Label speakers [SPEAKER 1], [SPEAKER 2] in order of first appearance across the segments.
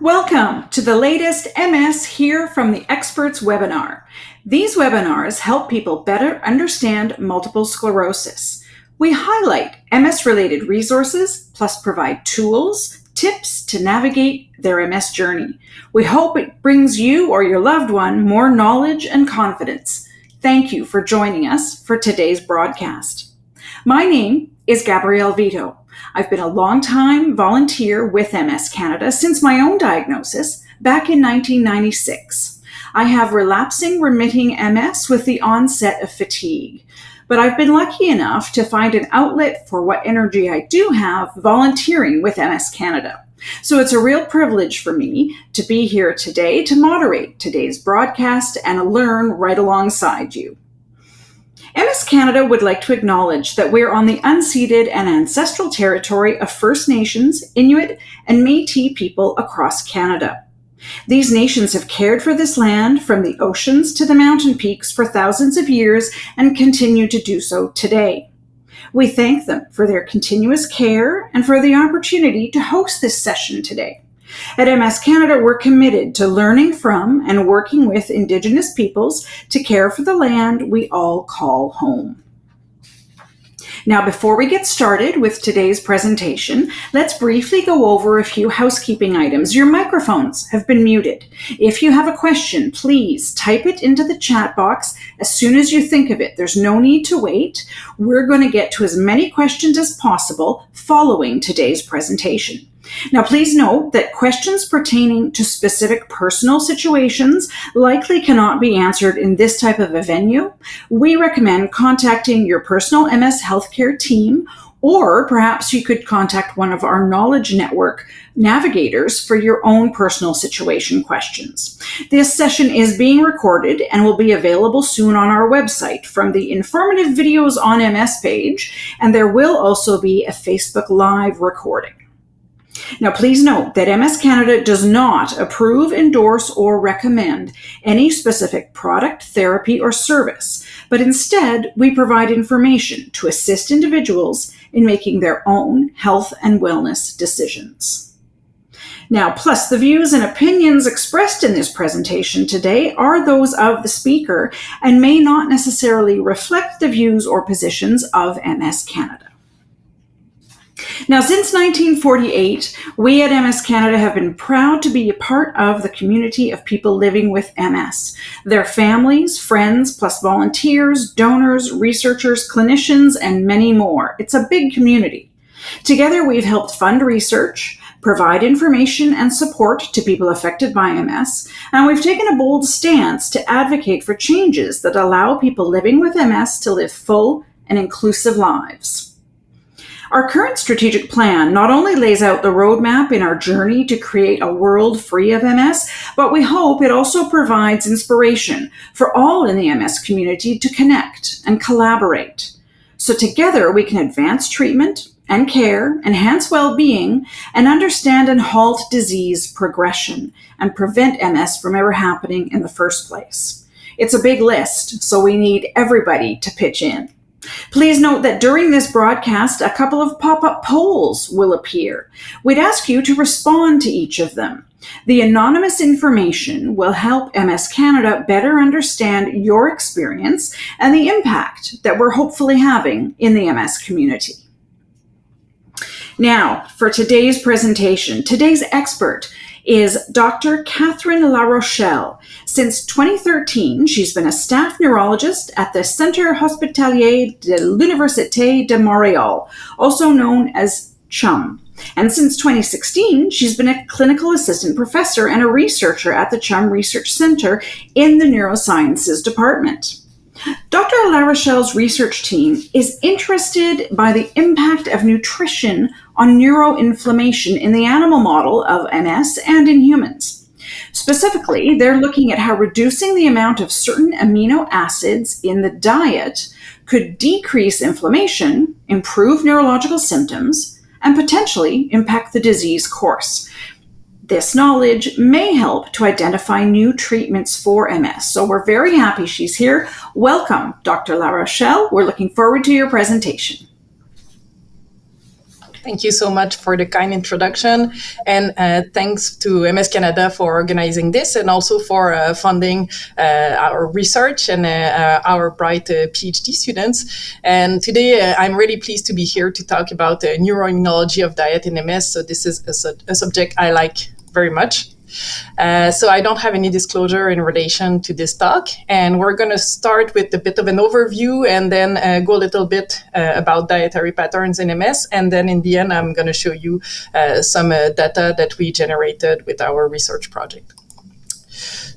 [SPEAKER 1] Welcome to the latest MS Hear from the Experts webinar. These webinars help people better understand multiple sclerosis. We highlight MS-related resources, plus provide tools, tips to navigate their MS journey. We hope it brings you or your loved one more knowledge and confidence. Thank you for joining us for today's broadcast. My name is Gabrielle Vito. I've been a long-time volunteer with MS Canada since my own diagnosis back in 1996. I have relapsing remitting MS with the onset of fatigue, but I've been lucky enough to find an outlet for what energy I do have volunteering with MS Canada. So it's a real privilege for me to be here today to moderate today's broadcast and learn right alongside you. MS Canada would like to acknowledge that we're on the unceded and ancestral territory of First Nations, Inuit, and Métis people across Canada. These nations have cared for this land from the oceans to the mountain peaks for thousands of years and continue to do so today. We thank them for their continuous care and for the opportunity to host this session today. At MS Canada, we're committed to learning from and working with Indigenous peoples to care for the land we all call home. Now, before we get started with today's presentation, let's briefly go over a few housekeeping items. Your microphones have been muted. If you have a question, please type it into the chat box as soon as you think of it. There's no need to wait. We're going to get to as many questions as possible following today's presentation. Now, please note that questions pertaining to specific personal situations likely cannot be answered in this type of a venue. We recommend contacting your personal MS healthcare team, or perhaps you could contact one of our Knowledge Network navigators for your own personal situation questions. This session is being recorded and will be available soon on our website from the Informative Videos on MS page, and there will also be a Facebook Live recording. Now, please note that MS Canada does not approve, endorse, or recommend any specific product, therapy, or service, but instead we provide information to assist individuals in making their own health and wellness decisions. Now, plus the views and opinions expressed in this presentation today are those of the speaker and may not necessarily reflect the views or positions of MS Canada. Now, since 1948, we at MS Canada have been proud to be a part of the community of people living with MS. Their families, friends, plus volunteers, donors, researchers, clinicians, and many more. It's a big community. Together, we've helped fund research, provide information and support to people affected by MS, and we've taken a bold stance to advocate for changes that allow people living with MS to live full and inclusive lives. Our current strategic plan not only lays out the roadmap in our journey to create a world free of MS, but we hope it also provides inspiration for all in the MS community to connect and collaborate. So together we can advance treatment and care, enhance well-being, and understand and halt disease progression and prevent MS from ever happening in the first place. It's a big list, so we need everybody to pitch in. Please note that during this broadcast, a couple of pop-up polls will appear. We'd ask you to respond to each of them. The anonymous information will help MS Canada better understand your experience and the impact that we're hopefully having in the MS community. Now, for today's presentation, today's expert is Dr. Catherine LaRochelle. Since 2013, she's been a staff neurologist at the Centre Hospitalier de l'Université de Montréal, also known as CHUM. And since 2016, she's been a clinical assistant professor and a researcher at the CHUM Research Center in the Neurosciences Department. Dr. LaRochelle's research team is interested by the impact of nutrition on neuroinflammation in the animal model of MS and in humans. Specifically, they're looking at how reducing the amount of certain amino acids in the diet could decrease inflammation, improve neurological symptoms, and potentially impact the disease course. This knowledge may help to identify new treatments for MS. So we're very happy she's here. Welcome, Dr. LaRochelle. We're looking forward to your presentation.
[SPEAKER 2] Thank you so much for the kind introduction. And thanks to MS Canada for organizing this and also for funding our research and our bright PhD students. And today I'm really pleased to be here to talk about neuroimmunology of diet in MS. So this is a subject I like very much. So I don't have any disclosure in relation to this talk, and we're going to start with a bit of an overview and then go a little bit about dietary patterns in MS, and then in the end I'm going to show you some data that we generated with our research project.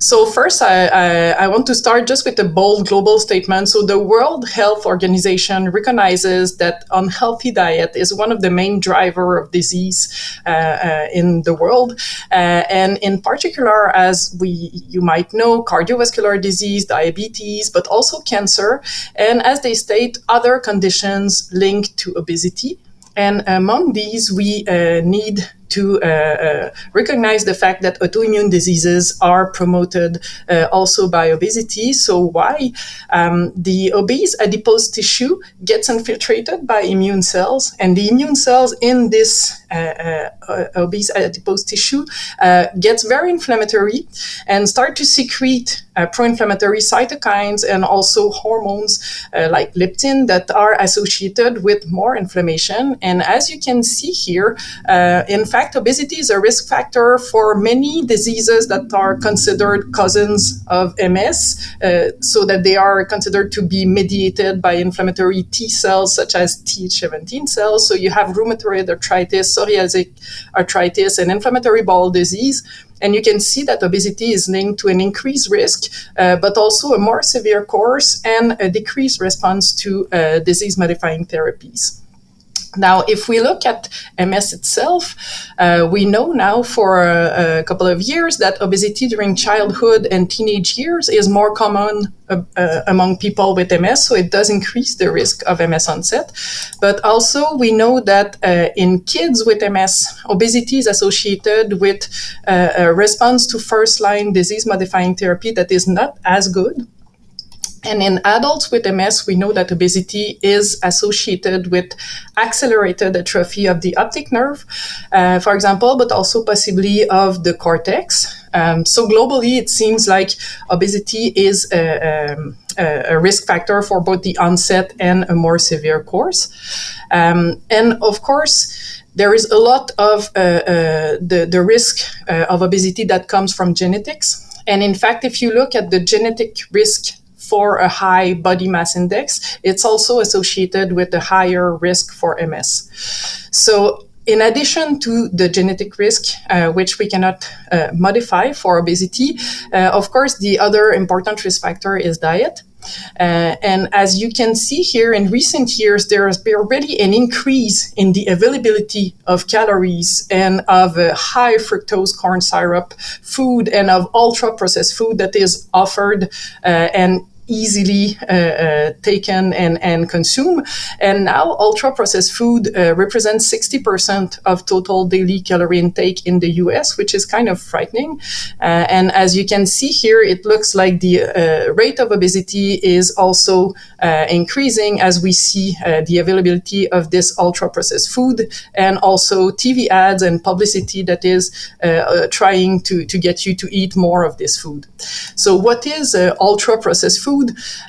[SPEAKER 2] So first, I want to start just with a bold global statement. So the World Health Organization recognizes that unhealthy diet is one of the main driver of disease in the world. And in particular, as you might know, cardiovascular disease, diabetes, but also cancer. And as they state, other conditions linked to obesity. And among these, we need to recognize the fact that autoimmune diseases are promoted also by obesity. So why? The obese adipose tissue gets infiltrated by immune cells, and the immune cells in this obese adipose tissue gets very inflammatory and start to secrete pro-inflammatory cytokines and also hormones like leptin that are associated with more inflammation. And as you can see here, in fact, obesity is a risk factor for many diseases that are considered cousins of MS, so that they are considered to be mediated by inflammatory T cells such as Th17 cells. So you have rheumatoid arthritis, psoriatic arthritis, and inflammatory bowel disease. And you can see that obesity is linked to an increased risk, but also a more severe course and a decreased response to disease-modifying therapies. Now, if we look at MS itself, we know now for a couple of years that obesity during childhood and teenage years is more common among people with MS, so it does increase the risk of MS onset. But also we know that in kids with MS, obesity is associated with a response to first-line disease-modifying therapy that is not as good. And in adults with MS, we know that obesity is associated with accelerated atrophy of the optic nerve, for example, but also possibly of the cortex. So globally, it seems like obesity is a risk factor for both the onset and a more severe course. And of course, there is a lot of the risk of obesity that comes from genetics. And in fact, if you look at the genetic risk for a high body mass index, it's also associated with a higher risk for MS. So in addition to the genetic risk, which we cannot modify for obesity, of course, the other important risk factor is diet. And as you can see here, in recent years, there has been already an increase in the availability of calories and of high fructose corn syrup food and of ultra-processed food that is offered and easily taken and consumed. And now ultra-processed food represents 60% of total daily calorie intake in the US, which is kind of frightening. And as you can see here, it looks like the rate of obesity is also increasing as we see the availability of this ultra-processed food and also TV ads and publicity that is trying to get you to eat more of this food. So what is ultra-processed food?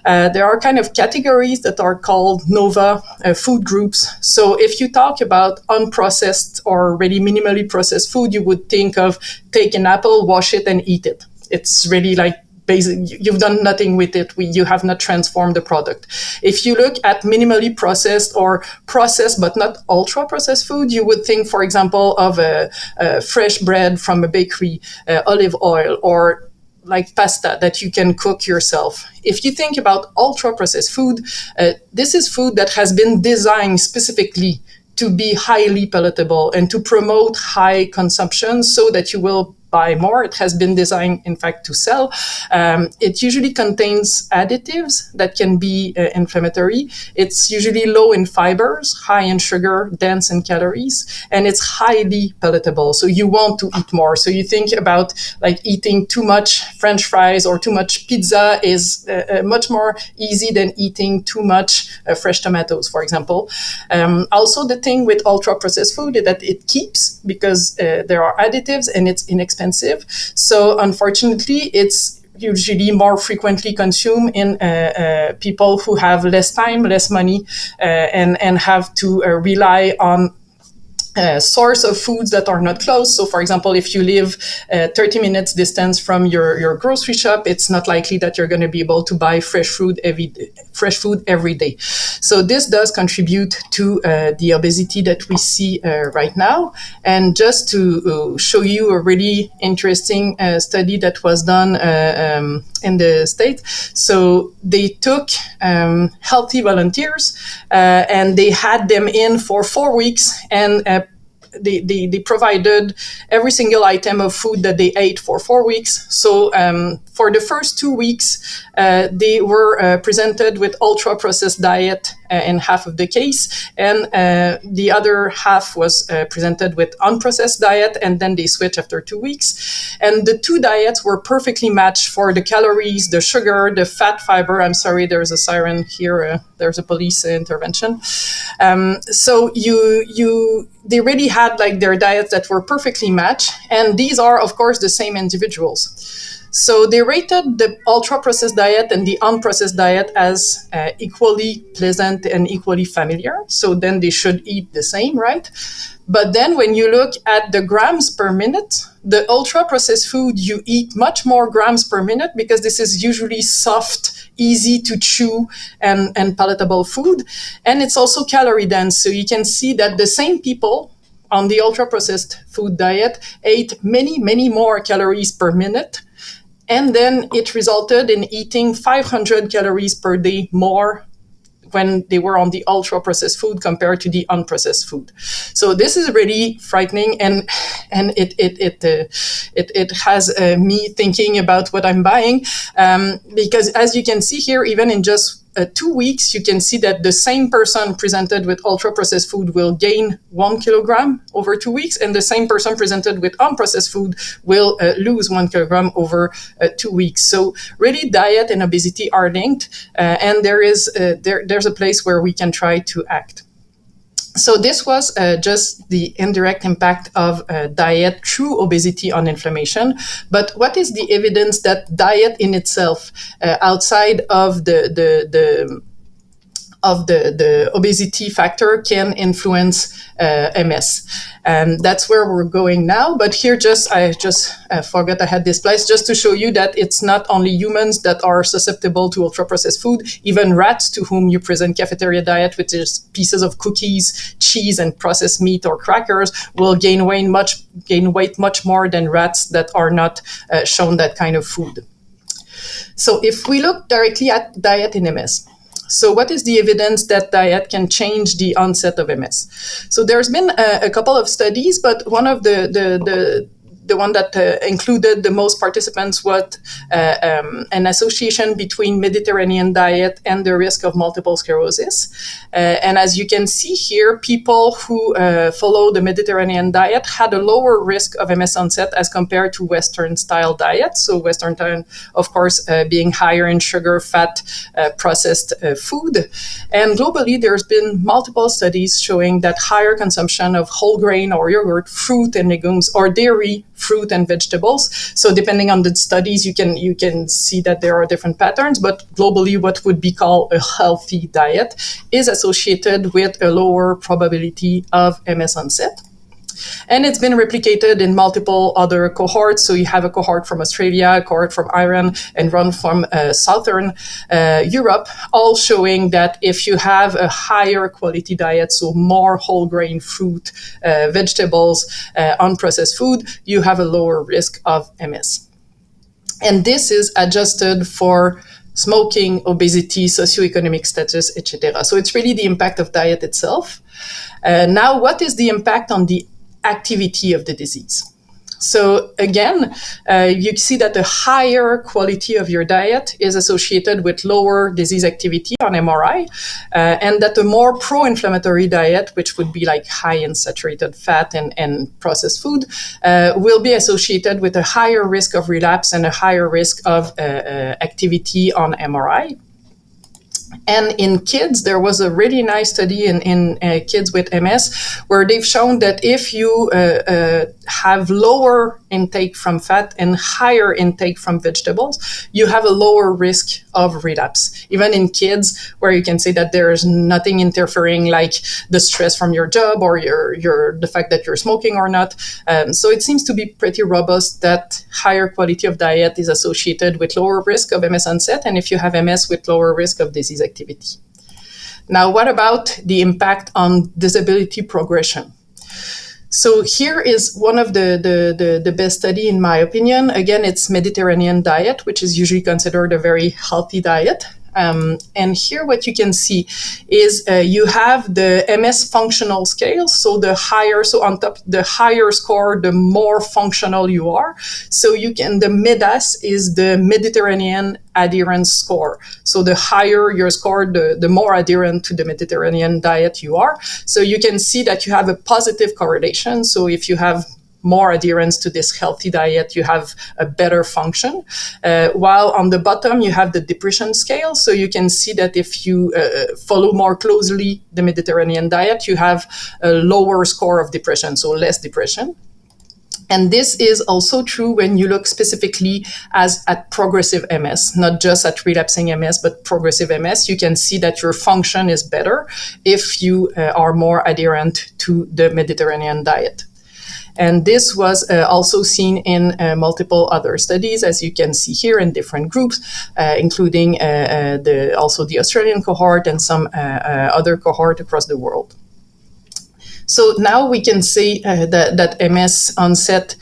[SPEAKER 2] There are kind of categories that are called NOVA food groups. So if you talk about unprocessed or already minimally processed food, you would think of take an apple, wash it, and eat it. It's really like basic. You've done nothing with it. You have not transformed the product. If you look at minimally processed or processed but not ultra processed food, you would think, for example, of fresh bread from a bakery, olive oil, or like pasta that you can cook yourself. If you think about ultra-processed food, this is food that has been designed specifically to be highly palatable and to promote high consumption so that you will buy more. It has been designed, in fact, to sell. It usually contains additives that can be inflammatory. It's usually low in fibers, high in sugar, dense in calories, and it's highly palatable. So you want to eat more. So you think about like eating too much French fries or too much pizza is much more easy than eating too much fresh tomatoes, for example. Also, the thing with ultra-processed food is that it keeps because there are additives and it's inexpensive. So unfortunately, it's usually more frequently consumed in people who have less time, less money, and have to rely on source of foods that are not close. So, for example, if you live 30 minutes distance from your grocery shop, it's not likely that you're going to be able to buy fresh food every day. So this does contribute to the obesity that we see right now. And just to show you a really interesting study that was done in the States. So they took healthy volunteers and they had them in for 4 weeks, and they provided every single item of food that they ate for 4 weeks. So for the first 2 weeks, they were presented with ultra-processed diet in half of the case, and the other half was presented with unprocessed diet, and then they switched after 2 weeks. And the two diets were perfectly matched for the calories, the sugar, the fat fiber. I'm sorry, there's a siren here. There's a police intervention. So they really had like their diets that were perfectly matched, and these are, of course, the same individuals. So they rated the ultra-processed diet and the unprocessed diet as equally pleasant and equally familiar. So then they should eat the same, right? But then when you look at the grams per minute, the ultra-processed food, you eat much more grams per minute because this is usually soft, easy to chew and palatable food. And it's also calorie dense. So you can see that the same people on the ultra-processed food diet ate many, many more calories per minute. And then it resulted in eating 500 calories per day more when they were on the ultra-processed food compared to the unprocessed food. So this is really frightening, and it has me thinking about what I'm buying, because as you can see here, even in just 2 weeks, you can see that the same person presented with ultra-processed food will gain 1 kilogram over 2 weeks, and the same person presented with unprocessed food will lose 1 kilogram over 2 weeks. So really, diet and obesity are linked, and there's a place where we can try to act. So this was just the indirect impact of diet through obesity on inflammation. But what is the evidence that diet in itself, outside of the obesity factor, can influence MS? And that's where we're going now. But here, I just forgot I had this place just to show you that it's not only humans that are susceptible to ultra-processed food. Even rats, to whom you present cafeteria diet, which is pieces of cookies, cheese, and processed meat or crackers, will gain weight much more than rats that are not shown that kind of food. So if we look directly at diet in MS, so what is the evidence that diet can change the onset of MS? So there's been a couple of studies, but one of the one that included the most participants was an association between Mediterranean diet and the risk of multiple sclerosis. And as you can see here, people who follow the Mediterranean diet had a lower risk of MS onset as compared to Western-style diet. So Western diet, of course, being higher in sugar, fat, processed food. And globally, there's been multiple studies showing that higher consumption of whole grain or yogurt, fruit and legumes, or dairy, fruit and vegetables. So depending on the studies, you can see that there are different patterns, but globally what would be called a healthy diet is associated with a lower probability of MS onset. And it's been replicated in multiple other cohorts. So you have a cohort from Australia, a cohort from Iran, and one from Southern Europe, all showing that if you have a higher quality diet, so more whole grain fruit, vegetables, unprocessed food, you have a lower risk of MS. And this is adjusted for smoking, obesity, socioeconomic status, etc. So it's really the impact of diet itself. Now, what is the impact on the activity of the disease? So again, you see that the higher quality of your diet is associated with lower disease activity on MRI, and that the more pro-inflammatory diet, which would be like high in saturated fat and processed food, will be associated with a higher risk of relapse and a higher risk of activity on MRI. And in kids, there was a really nice study in kids with MS where they've shown that if you have lower intake from fat and higher intake from vegetables, you have a lower risk of relapse. Even in kids, where you can say that there's nothing interfering, like the stress from your job or the fact that you're smoking or not. So it seems to be pretty robust that higher quality of diet is associated with lower risk of MS onset, and if you have MS, with lower risk of disease activity. Now, what about the impact on disability progression? So here is one of the best study, in my opinion. Again, it's Mediterranean diet, which is usually considered a very healthy diet. And here what you can see is you have the MS functional scale. So on top, the higher score, the more functional you are. So the MEDAS is the Mediterranean adherence score. So the higher your score, the more adherent to the Mediterranean diet you are. So you can see that you have a positive correlation. So if you have more adherence to this healthy diet, you have a better function. While on the bottom, you have the depression scale. So you can see that if you follow more closely the Mediterranean diet, you have a lower score of depression, so less depression. And this is also true when you look specifically at progressive MS, not just at relapsing MS, but progressive MS. You can see that your function is better if you are more adherent to the Mediterranean diet. And this was also seen in multiple other studies, as you can see here, in different groups, including also the Australian cohort and some other cohort across the world. So now we can say that MS onset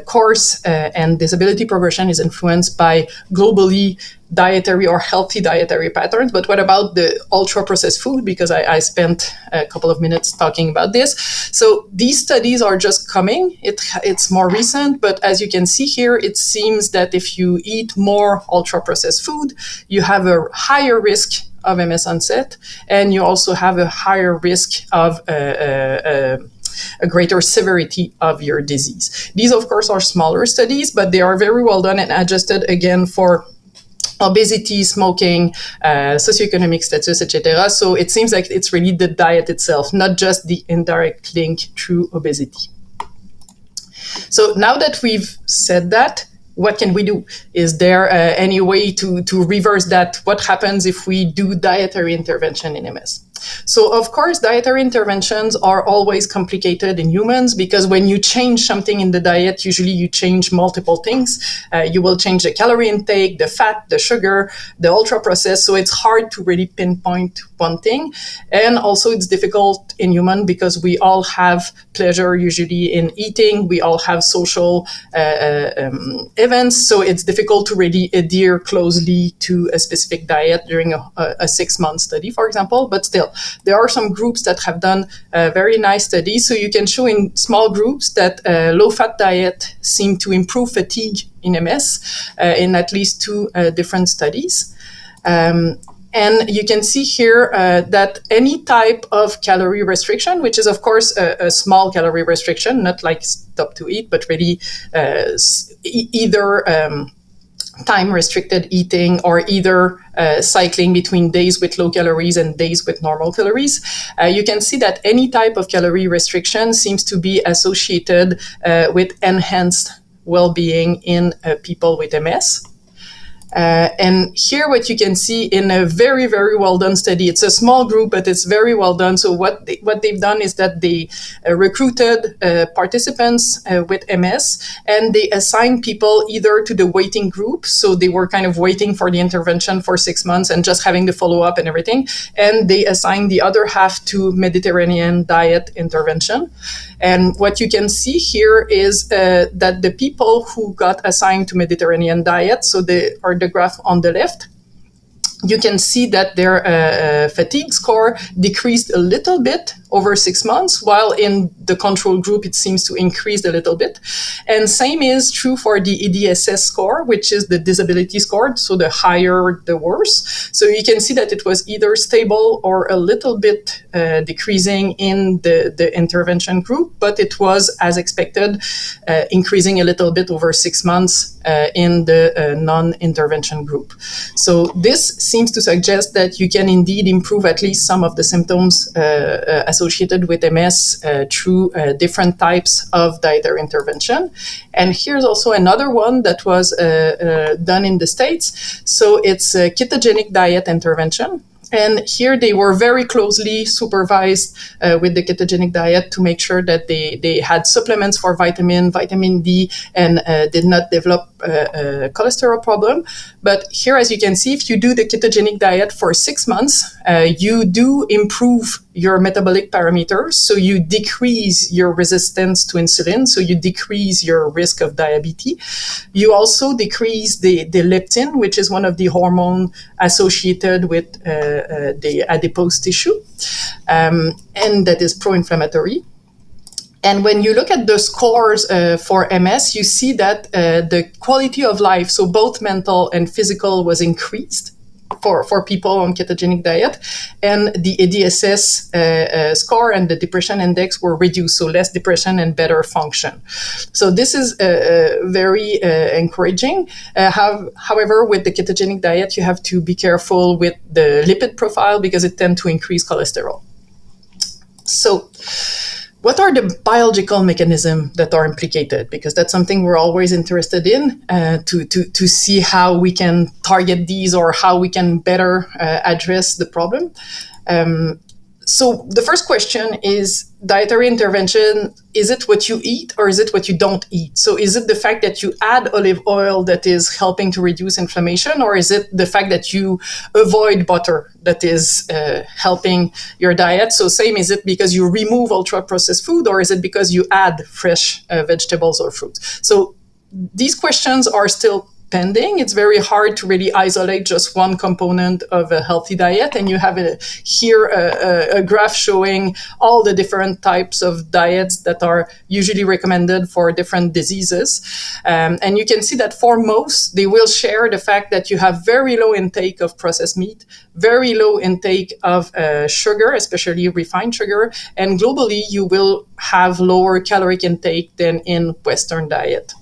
[SPEAKER 2] course and disability progression is influenced by globally dietary or healthy dietary patterns. But what about the ultra-processed food? Because I spent a couple of minutes talking about this. So these studies are just coming. It's more recent, but as you can see here, it seems that if you eat more ultra-processed food, you have a higher risk of MS onset, and you also have a higher risk of a greater severity of your disease. These, of course, are smaller studies, but they are very well done and adjusted, again, for obesity, smoking, socioeconomic status, etc. So it seems like it's really the diet itself, not just the indirect link through obesity. So now that we've said that, what can we do? Is there any way to reverse that? What happens if we do dietary intervention in MS? So, of course, dietary interventions are always complicated in humans because when you change something in the diet, usually you change multiple things. You will change the calorie intake, the fat, the sugar, the ultra-processed. So it's hard to really pinpoint one thing. And also it's difficult in human because we all have pleasure usually in eating. We all have social events. So it's difficult to really adhere closely to a specific diet during a 6-month study, for example. But still, there are some groups that have done very nice studies. So you can show in small groups that low-fat diet seem to improve fatigue in MS in at least 2 different studies. And you can see here that any type of calorie restriction, which is, of course, a small calorie restriction, not like stop to eat, but really either time-restricted eating or either cycling between days with low calories and days with normal calories. You can see that any type of calorie restriction seems to be associated with enhanced well-being in people with MS. And here what you can see in a very, very well done study, it's a small group, but it's very well done. So what they've done is that they recruited participants with MS, and they assigned people either to the waiting group. So they were kind of waiting for the intervention for 6 months and just having the follow-up and everything. And they assigned the other half to Mediterranean diet intervention. And what you can see here is that the people who got assigned to Mediterranean diet, so they are the graph on the left, you can see that their fatigue score decreased a little bit over 6 months, while in the control group, it seems to increase a little bit. And same is true for the EDSS score, which is the disability score. So the higher, the worse. So you can see that it was either stable or a little bit decreasing in the intervention group, but it was, as expected, increasing a little bit over 6 months in the non-intervention group. So this seems to suggest that you can indeed improve at least some of the symptoms associated with MS through different types of dietary intervention. And here's also another one that was done in the States. So it's a ketogenic diet intervention. And here they were very closely supervised with the ketogenic diet to make sure that they had supplements for vitamin D, and did not develop a cholesterol problem. But here, as you can see, if you do the ketogenic diet for 6 months, you do improve your metabolic parameters. So you decrease your resistance to insulin. So you decrease your risk of diabetes. You also decrease the leptin, which is one of the hormones associated with the adipose tissue, and that is pro-inflammatory. And when you look at the scores for MS, you see that the quality of life, so both mental and physical, was increased for people on ketogenic diet, and the EDSS score and the depression index were reduced, so less depression and better function. So this is very encouraging. However, with the ketogenic diet, you have to be careful with the lipid profile because it tends to increase cholesterol. So what are the biological mechanisms that are implicated? Because that's something we're always interested in, to see how we can target these or how we can better address the problem. So the first question is, dietary intervention, is it what you eat or is it what you don't eat? So is it the fact that you add olive oil that is helping to reduce inflammation, or is it the fact that you avoid butter that is helping your diet? So same, is it because you remove ultra-processed food, or is it because you add fresh vegetables or fruits? So these questions are still pending. It's very hard to really isolate just one component of a healthy diet. And you have here a graph showing all the different types of diets that are usually recommended for different diseases. And you can see that for most, they will share the fact that you have very low intake of processed meat, very low intake of sugar, especially refined sugar. And globally, you will have lower caloric intake than in Western diet.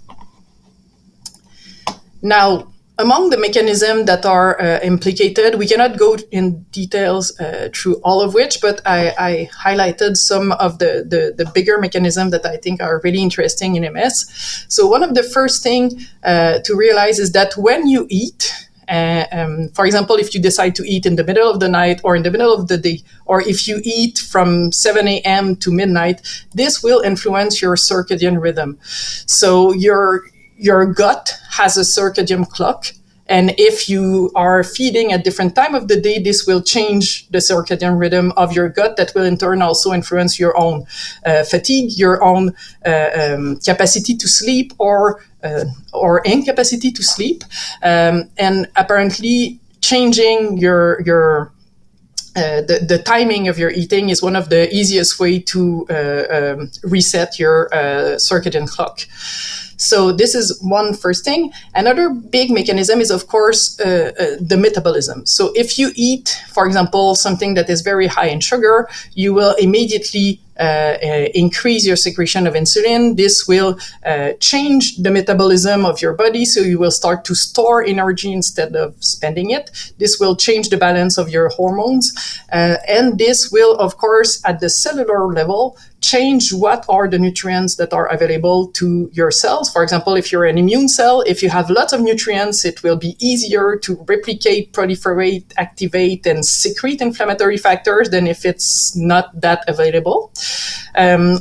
[SPEAKER 2] Now, among the mechanisms that are implicated, we cannot go in details through all of which, but I highlighted some of the bigger mechanisms that I think are really interesting in MS. So one of the first things to realize is that when you eat, for example, if you decide to eat in the middle of the night or in the middle of the day, or if you eat from 7 a.m. to midnight, this will influence your circadian rhythm. So your gut has a circadian clock. And if you are feeding at different time of the day, this will change the circadian rhythm of your gut. That will in turn also influence your own fatigue, your own capacity to sleep or incapacity to sleep. And apparently changing the timing of your eating is one of the easiest way to reset your circadian clock. So this is one first thing. Another big mechanism is, of course, the metabolism. So if you eat, for example, something that is very high in sugar, you will immediately increase your secretion of insulin. This will change the metabolism of your body, so you will start to store energy instead of spending it. This will change the balance of your hormones, and this will, of course, at the cellular level, change what are the nutrients that are available to your cells. For example, if you're an immune cell, if you have lots of nutrients, it will be easier to replicate, proliferate, activate, and secrete inflammatory factors than if it's not that available.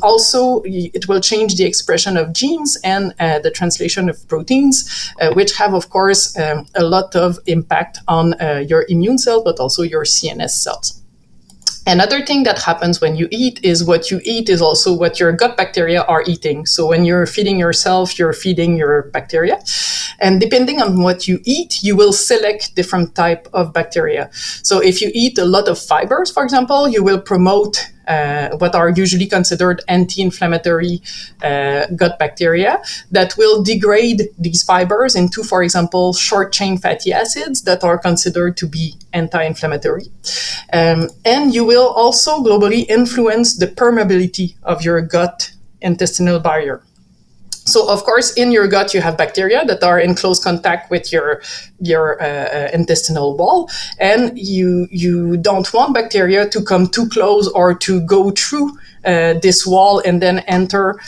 [SPEAKER 2] Also, it will change the expression of genes and the translation of proteins, which have, of course, a lot of impact on your immune cell, but also your CNS cells. Another thing that happens when you eat is what you eat is also what your gut bacteria are eating. So when you're feeding yourself, you're feeding your bacteria. And depending on what you eat, you will select different type of bacteria. So if you eat a lot of fibers, for example, you will promote what are usually considered anti-inflammatory gut bacteria that will degrade these fibers into, for example, short-chain fatty acids that are considered to be anti-inflammatory. And you will also globally influence the permeability of your gut intestinal barrier. So, of course, in your gut, you have bacteria that are in close contact with your intestinal wall, and you don't want bacteria to come too close or to go through this wall and then enter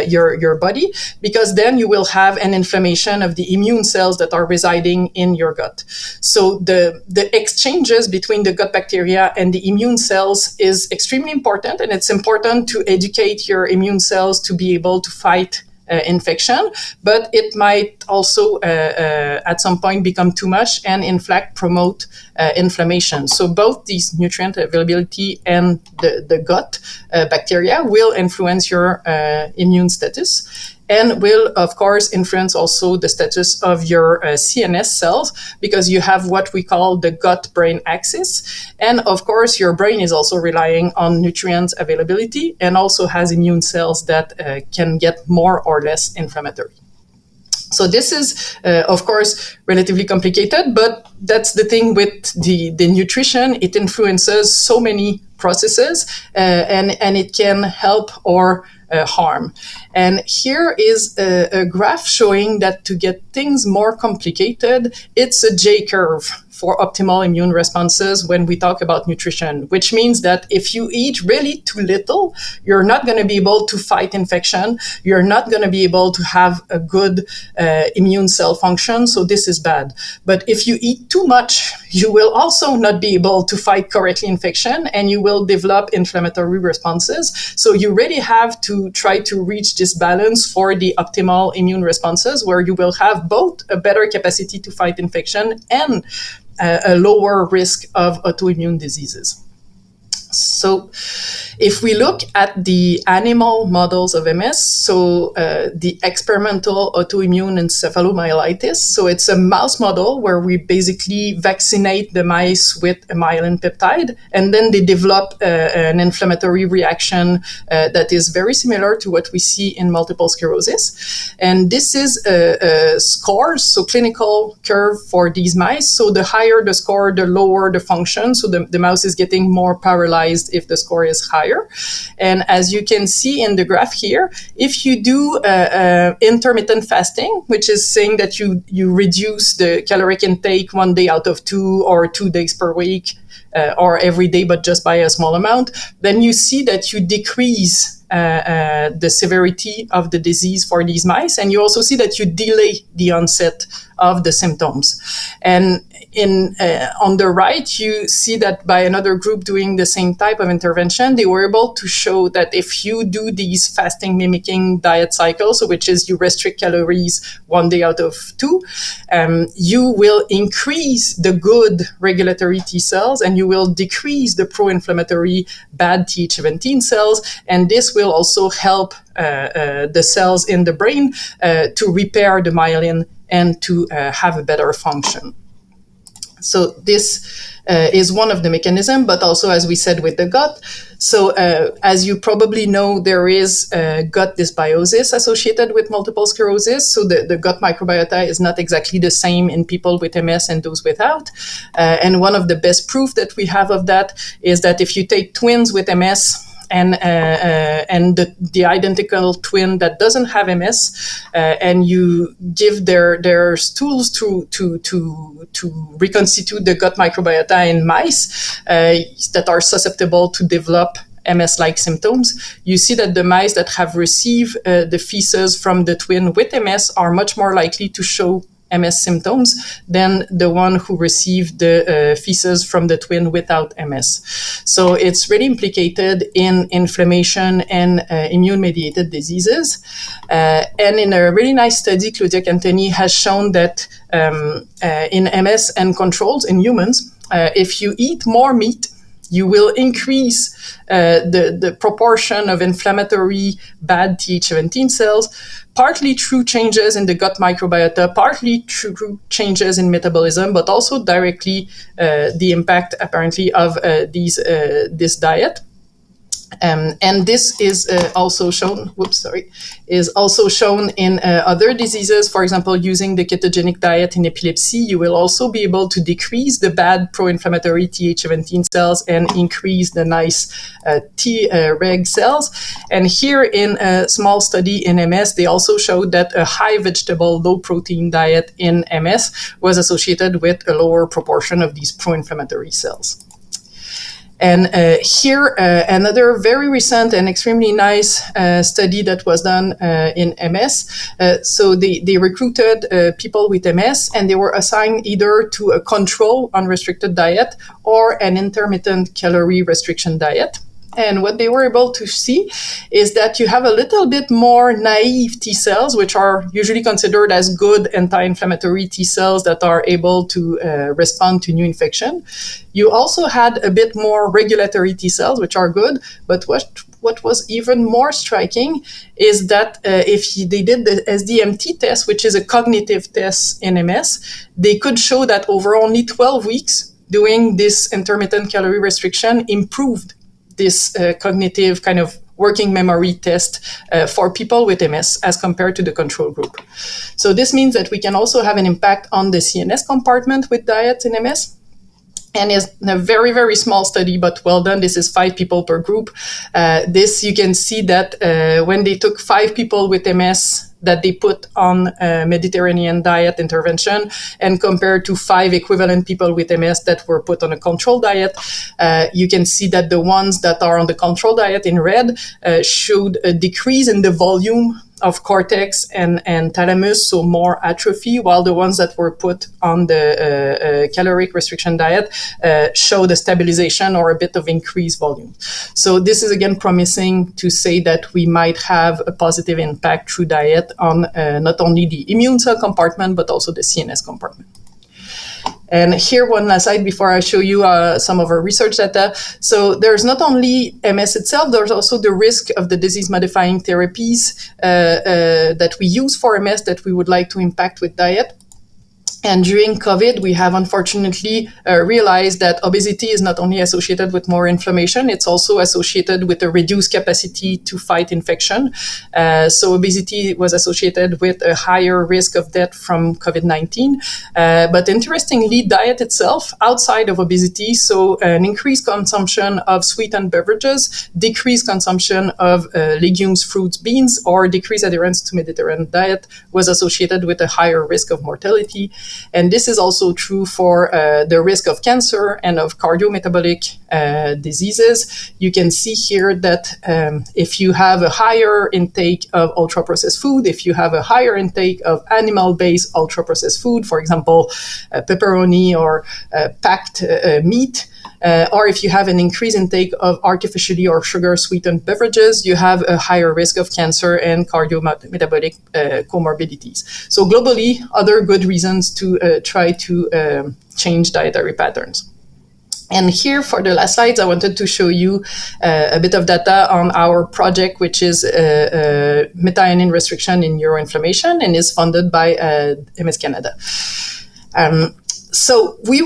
[SPEAKER 2] your body, because then you will have an inflammation of the immune cells that are residing in your gut. So the exchanges between the gut bacteria and the immune cells is extremely important, and it's important to educate your immune cells to be able to fight infection, but it might also at some point become too much and in fact promote inflammation. So both these nutrient availability and the gut bacteria will influence your immune status, and will, of course, influence also the status of your CNS cells, because you have what we call the gut-brain axis. And, of course, your brain is also relying on nutrient availability and also has immune cells that can get more or less inflammatory. So this is, of course, relatively complicated, but that's the thing with the nutrition. It influences so many processes, and it can help or harm. And here is a graph showing that to get things more complicated, it's a J curve for optimal immune responses when we talk about nutrition, which means that if you eat really too little, you're not going to be able to fight infection. You're not going to be able to have a good immune cell function. So this is bad. But if you eat too much, you will also not be able to fight correctly infection, and you will develop inflammatory responses. So you really have to try to reach this balance for the optimal immune responses, where you will have both a better capacity to fight infection and a lower risk of autoimmune diseases. So if we look at the animal models of MS, so the experimental autoimmune encephalomyelitis, so it's a mouse model where we basically vaccinate the mice with a myelin peptide, and then they develop an inflammatory reaction that is very similar to what we see in multiple sclerosis. And this is a score, so clinical curve for these mice. So the higher the score, the lower the function. So the mouse is getting more paralyzed if the score is higher. And as you can see in the graph here, if you do intermittent fasting, which is saying that you reduce the caloric intake 1 day out of 2 or 2 days per week, or every day, but just by a small amount, then you see that you decrease the severity of the disease for these mice, and you also see that you delay the onset of the symptoms. And on the right, you see that by another group doing the same type of intervention, they were able to show that if you do these fasting mimicking diet cycles, so which is you restrict calories 1 day out of 2, you will increase the good regulatory T cells, and you will decrease the pro-inflammatory bad Th17 cells, and this will also help the cells in the brain to repair the myelin and to have a better function. So this is one of the mechanisms, but also, as we said, with the gut. So as you probably know, there is gut dysbiosis associated with multiple sclerosis. So the gut microbiota is not exactly the same in people with MS and those without. And one of the best proof that we have of that is that if you take twins with MS, and the identical twin that doesn't have MS, and you give their stools to reconstitute the gut microbiota in mice that are susceptible to develop MS-like symptoms, you see that the mice that have received the feces from the twin with MS are much more likely to show MS symptoms than the one who received the feces from the twin without MS. So it's really implicated in inflammation and immune-mediated diseases. And in a really nice study, Claudia Cantoni has shown that in MS and controls in humans, if you eat more meat, you will increase the proportion of inflammatory bad Th17 cells, partly through changes in the gut microbiota, partly through changes in metabolism, but also directly the impact apparently of this diet. And this is also shown. Is also shown in other diseases. For example, using the ketogenic diet in epilepsy, you will also be able to decrease the bad pro-inflammatory Th17 cells and increase the nice Treg cells. And here in a small study in MS, they also showed that a high vegetable, low protein diet in MS was associated with a lower proportion of these pro-inflammatory cells. And here, another very recent and extremely nice study that was done in MS. So they recruited people with MS, and they were assigned either to a control unrestricted diet or an intermittent calorie restriction diet. And what they were able to see is that you have a little bit more naive T cells, which are usually considered as good anti-inflammatory T cells that are able to respond to new infection. You also had a bit more regulatory T cells, which are good, but what was even more striking is that if they did the SDMT test, which is a cognitive test in MS, they could show that over only 12 weeks, doing this intermittent calorie restriction improved this cognitive kind of working memory test for people with MS as compared to the control group. So this means that we can also have an impact on the CNS compartment with diet in MS. And it's a very, very small study, but well done. This is 5 people per group. This, you can see that when they took 5 people with MS that they put on a Mediterranean diet intervention and compared to 5 equivalent people with MS that were put on a control diet, you can see that the ones that are on the control diet in red showed a decrease in the volume of cortex and thalamus, so more atrophy, while the ones that were put on the caloric restriction diet showed a stabilization or a bit of increased volume. So this is again promising to say that we might have a positive impact through diet on not only the immune cell compartment, but also the CNS compartment. And here, one aside before I show you some of our research data. So there's not only MS itself, there's also the risk of the disease-modifying therapies that we use for MS that we would like to impact with diet. And during COVID, we have unfortunately realized that obesity is not only associated with more inflammation, it's also associated with a reduced capacity to fight infection. So obesity was associated with a higher risk of death from COVID-19. But interestingly, diet itself, outside of obesity, so an increased consumption of sweetened beverages, decreased consumption of legumes, fruits, beans, or decreased adherence to Mediterranean diet was associated with a higher risk of mortality. And this is also true for the risk of cancer and of cardiometabolic diseases. You can see here that if you have a higher intake of ultra-processed food, if you have a higher intake of animal-based ultra-processed food, for example, pepperoni or packed meat, or if you have an increased intake of artificially or sugar-sweetened beverages, you have a higher risk of cancer and cardiometabolic comorbidities. So globally, other good reasons to try to change dietary patterns. And here, for the last slides, I wanted to show you a bit of data on our project, which is methionine restriction in neuroinflammation and is funded by MS Canada. So we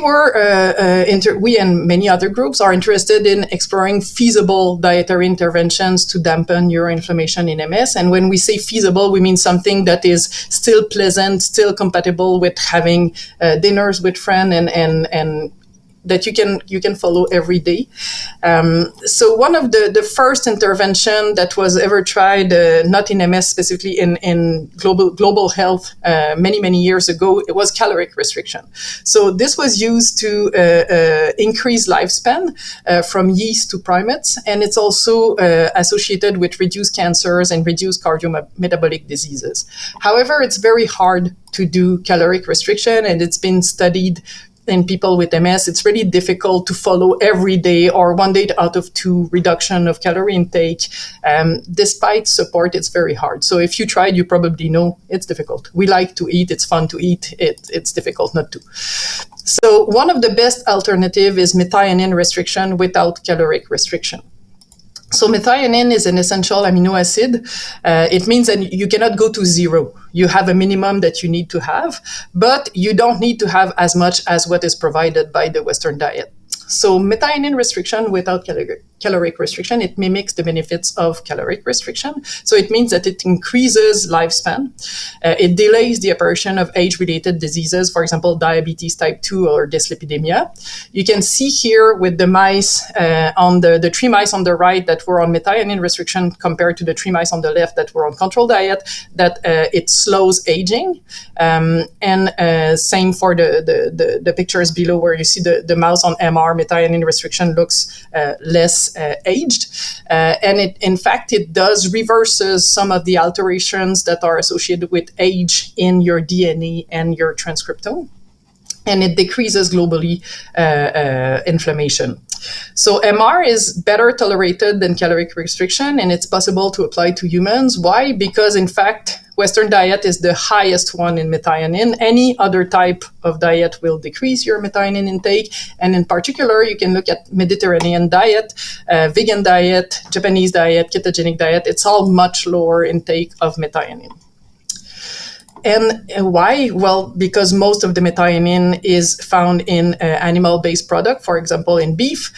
[SPEAKER 2] and many other groups are interested in exploring feasible dietary interventions to dampen neuroinflammation in MS. And when we say feasible, we mean something that is still pleasant, still compatible with having dinners with friends and that you can follow every day. So one of the first intervention that was ever tried, not in MS specifically, in global health many years ago, it was caloric restriction. So this was used to increase lifespan from yeast to primates, and it's also associated with reduced cancers and reduced cardiometabolic diseases. However, it's very hard to do caloric restriction, and it's been studied in people with MS. It's really difficult to follow every day or 1 day out of 2 reduction of calorie intake. Despite support, it's very hard. So if you tried, you probably know it's difficult. We like to eat. It's fun to eat. It's difficult not to. So one of the best alternative is methionine restriction without caloric restriction. So methionine is an essential amino acid. It means that you cannot go to zero. You have a minimum that you need to have, but you don't need to have as much as what is provided by the Western diet. So methionine restriction without caloric restriction, it mimics the benefits of caloric restriction. So it means that it increases lifespan. It delays the apparition of age-related diseases, for example, diabetes type 2 or dyslipidemia. You can see here with the mice, on the 3 mice on the right that were on methionine restriction compared to the 3 mice on the left that were on control diet, that it slows aging. And same for the pictures below where you see the mouse on MR, methionine restriction looks less aged. And in fact, it does reverses some of the alterations that are associated with age in your DNA and your transcriptome. And it decreases globally inflammation. So MR is better tolerated than caloric restriction, and it's possible to apply to humans. Why? Because in fact, Western diet is the highest one in methionine. Any other type of diet will decrease your methionine intake. And in particular, you can look at Mediterranean diet, vegan diet, Japanese diet, ketogenic diet. It's all much lower intake of methionine. And why? Well, because most of the methionine is found in animal-based product, for example, in beef.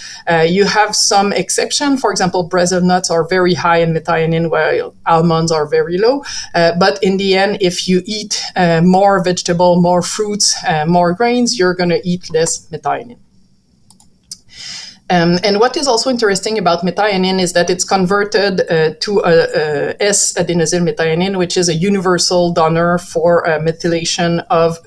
[SPEAKER 2] You have some exception. For example, Brazil nuts are very high in methionine, while almonds are very low. But in the end, if you eat more vegetable, more fruits, more grains, you're going to eat less methionine. And what is also interesting about methionine is that it's converted to S-adenosyl methionine, which is a universal donor for methylation of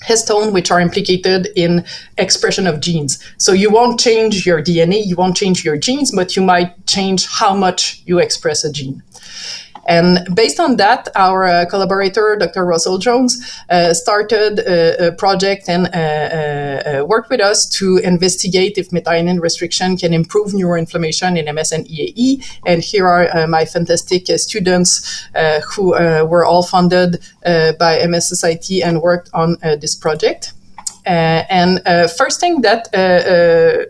[SPEAKER 2] histone, which are implicated in expression of genes. So you won't change your DNA, you won't change your genes, but you might change how much you express a gene. And based on that, our collaborator, Dr. Russell Jones, started a project and worked with us to investigate if methionine restriction can improve neuroinflammation in MS and EAE. And here are my fantastic students who were all funded by MS Society and worked on this project. And first thing that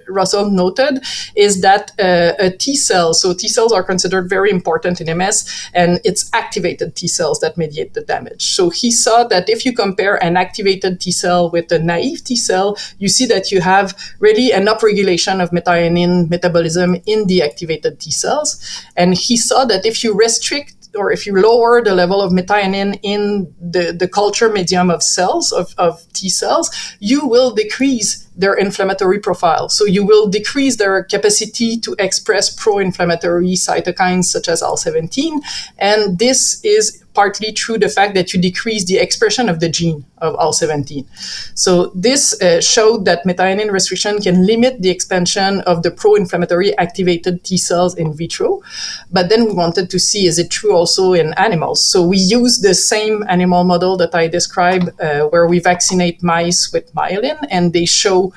[SPEAKER 2] Russell noted is that a T cell, so T cells are considered very important in MS, and it's activated T cells that mediate the damage. So he saw that if you compare an activated T cell with a naive T cell, you see that you have really an upregulation of methionine metabolism in the activated T cells. And he saw that if you restrict or if you lower the level of methionine in the culture medium of cells, of T cells, you will decrease their inflammatory profile. So you will decrease their capacity to express pro-inflammatory cytokines such as IL-17. And this is partly through the fact that you decrease the expression of the gene of IL-17. So this showed that methionine restriction can limit the expansion of the pro-inflammatory activated T cells in vitro. But then we wanted to see, is it true also in animals? So we use the same animal model that I described, where we vaccinate mice with myelin, and they show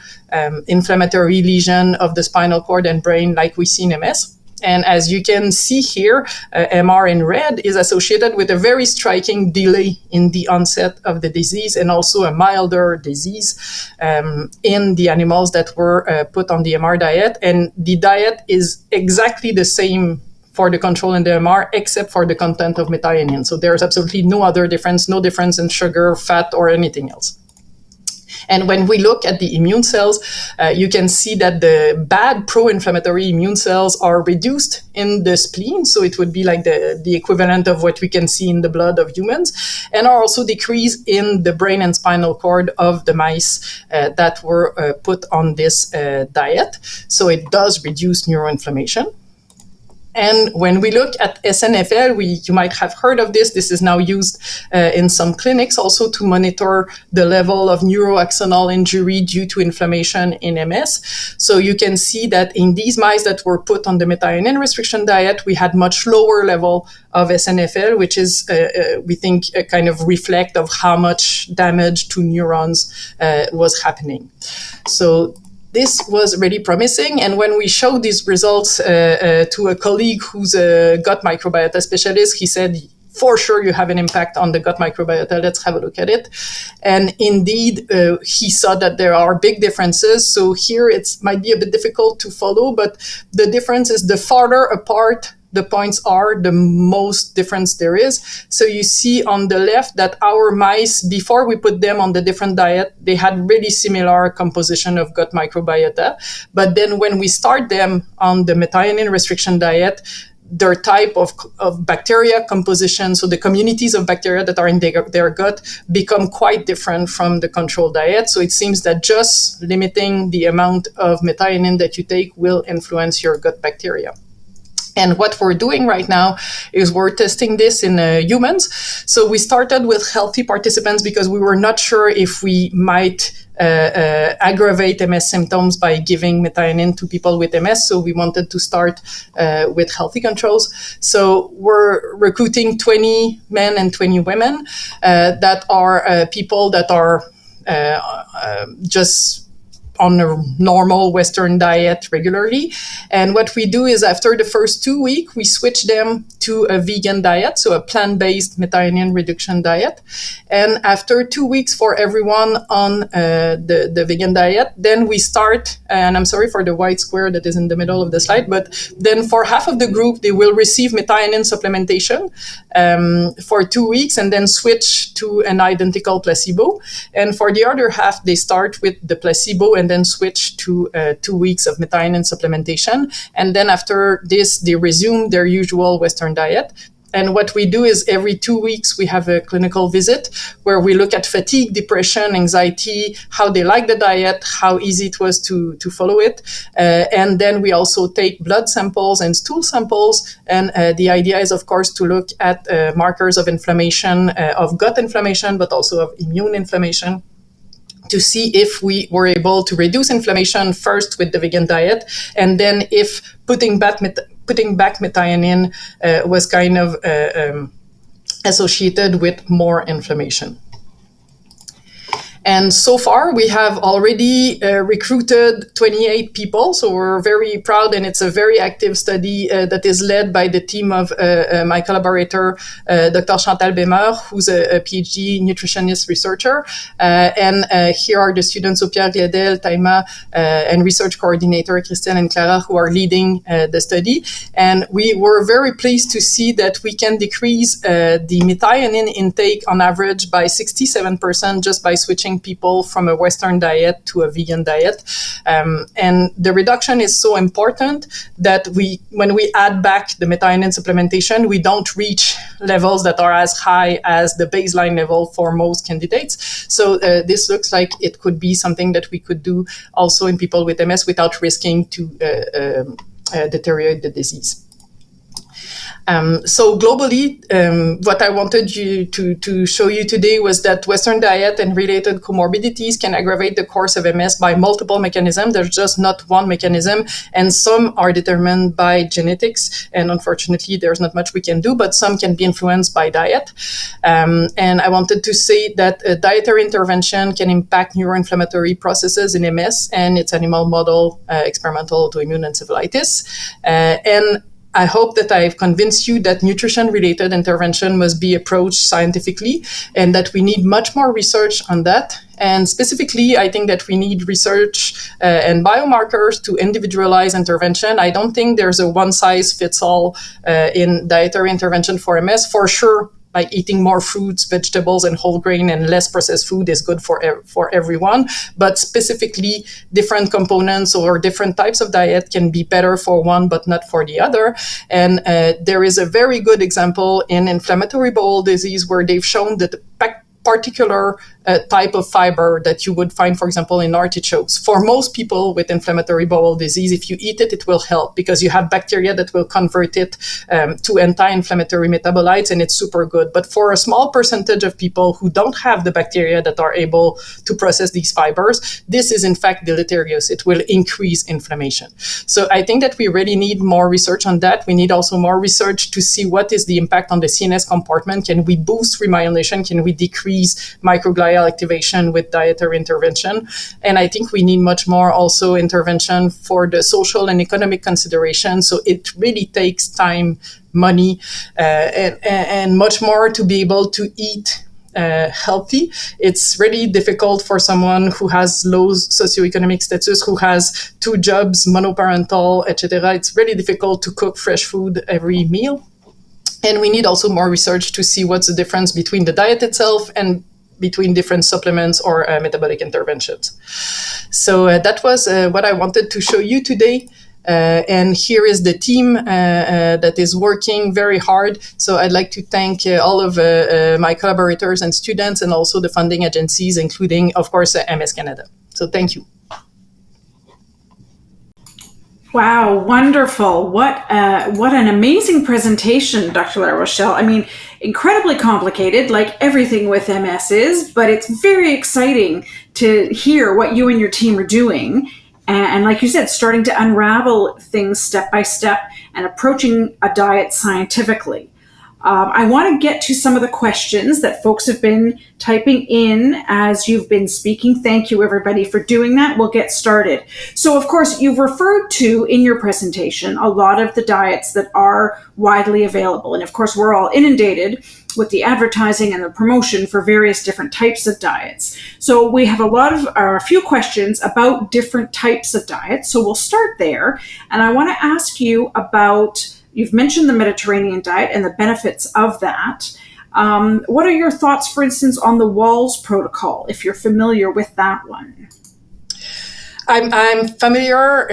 [SPEAKER 2] inflammatory lesion of the spinal cord and brain like we see in MS. And as you can see here, MR in red is associated with a very striking delay in the onset of the disease and also a milder disease in the animals that were put on the MR diet. And the diet is exactly the same for the control in the MR, except for the content of methionine. So there's absolutely no other difference, no difference in sugar, fat, or anything else. And when we look at the immune cells, you can see that the bad pro-inflammatory immune cells are reduced in the spleen. So it would be like the equivalent of what we can see in the blood of humans, and are also decreased in the brain and spinal cord of the mice that were put on this diet. So it does reduce neuroinflammation. And when we look at SNFL, you might have heard of this. This is now used in some clinics also to monitor the level of neuroaxonal injury due to inflammation in MS. So you can see that in these mice that were put on the methionine restriction diet, we had much lower level of SNFL, which is, we think, a kind of reflect of how much damage to neurons was happening. So this was really promising. And when we showed these results to a colleague who's a gut microbiota specialist, he said, for sure you have an impact on the gut microbiota. Let's have a look at it. And indeed, he saw that there are big differences. So here it might be a bit difficult to follow, but the difference is the farther apart the points are, the most difference there is. So you see on the left that our mice, before we put them on the different diet, they had really similar composition of gut microbiota. But then when we start them on the methionine restriction diet, their type of bacteria composition, so the communities of bacteria that are in their gut, become quite different from the control diet. So it seems that just limiting the amount of methionine that you take will influence your gut bacteria. And what we're doing right now is we're testing this in humans. So we started with healthy participants because we were not sure if we might aggravate MS symptoms by giving methionine to people with MS. So we wanted to start with healthy controls. So we're recruiting 20 men and 20 women that are people that are just on a normal Western diet regularly. And what we do is after the first 2 weeks, we switch them to a vegan diet, so a plant-based methionine reduction diet. And after 2 weeks for everyone on the vegan diet, then we start, and I'm sorry for the white square that is in the middle of the slide, but then for half of the group, they will receive methionine supplementation for 2 weeks and then switch to an identical placebo. And for the other half, they start with the placebo and then switch to 2 weeks of methionine supplementation. And then after this, they resume their usual Western diet. And what we do is every 2 weeks, we have a clinical visit where we look at fatigue, depression, anxiety, how they like the diet, how easy it was to follow it. And then we also take blood samples and stool samples. And the idea is, of course, to look at markers of inflammation, of gut inflammation, but also of immune inflammation, to see if we were able to reduce inflammation first with the vegan diet, and then if putting back methionine was kind of associated with more inflammation. And so far, we have already recruited 28 people. So we're very proud, and it's a very active study that is led by the team of my collaborator, Dr. Chantal Bémeur, who's a PhD nutritionist researcher. And here are the students, Pierre Gledel, Taima, and research coordinator, Christelle and Clara, who are leading the study. And we were very pleased to see that we can decrease the methionine intake on average by 67% just by switching people from a Western diet to a vegan diet. And the reduction is so important that when we add back the methionine supplementation, we don't reach levels that are as high as the baseline level for most candidates. So this looks like it could be something that we could do also in people with MS without risking to deteriorate the disease. So globally, what I wanted you to show you today was that Western diet and related comorbidities can aggravate the course of MS by multiple mechanisms. There's just not one mechanism, and some are determined by genetics. And unfortunately, there's not much we can do, but some can be influenced by diet. And I wanted to say that a dietary intervention can impact neuroinflammatory processes in MS and its animal model, experimental autoimmune encephalitis. And I hope that I've convinced you that nutrition-related intervention must be approached scientifically and that we need much more research on that. And specifically, I think that we need research and biomarkers to individualize intervention. I don't think there's a one-size-fits-all in dietary intervention for MS. For sure, like eating more fruits, vegetables, and whole grain and less processed food is good for everyone. But specifically, different components or different types of diet can be better for one, but not for the other. And there is a very good example in inflammatory bowel disease where they've shown that the particular type of fiber that you would find, for example, in artichokes. For most people with inflammatory bowel disease, if you eat it, it will help because you have bacteria that will convert it to anti-inflammatory metabolites, and it's super good. But for a small percentage of people who don't have the bacteria that are able to process these fibers, this is in fact deleterious. It will increase inflammation. So I think that we really need more research on that. We need also more research to see what is the impact on the CNS compartment. Can we boost remyelination? Can we decrease microglial activation with dietary intervention? And I think we need much more also intervention for the social and economic consideration. So it really takes time, money, and much more to be able to eat healthy. It's really difficult for someone who has low socioeconomic status, who has 2 jobs, monoparental, etc. It's really difficult to cook fresh food every meal. And we need also more research to see what's the difference between the diet itself and between different supplements or metabolic interventions. So that was what I wanted to show you today. And here is the team that is working very hard. So I'd like to thank all of my collaborators and students, and also the funding agencies, including, of course, MS Canada. So thank you.
[SPEAKER 1] Wow, wonderful. What an amazing presentation, Dr. La Rochelle. I mean, incredibly complicated, like everything with MS is, but it's very exciting to hear what you and your team are doing. And like you said, starting to unravel things step by step and approaching a diet scientifically. I want to get to some of the questions that folks have been typing in as you've been speaking. Thank you, everybody, for doing that. We'll get started. So, of course, you've referred to in your presentation a lot of the diets that are widely available. And, of course, we're all inundated with the advertising and the promotion for various different types of diets. So we have a few questions about different types of diets. So we'll start there. And I want to ask you about, you've mentioned the Mediterranean diet and the benefits of that. What are your thoughts, for instance, on the Walls protocol, if you're familiar with that one?
[SPEAKER 2] I'm familiar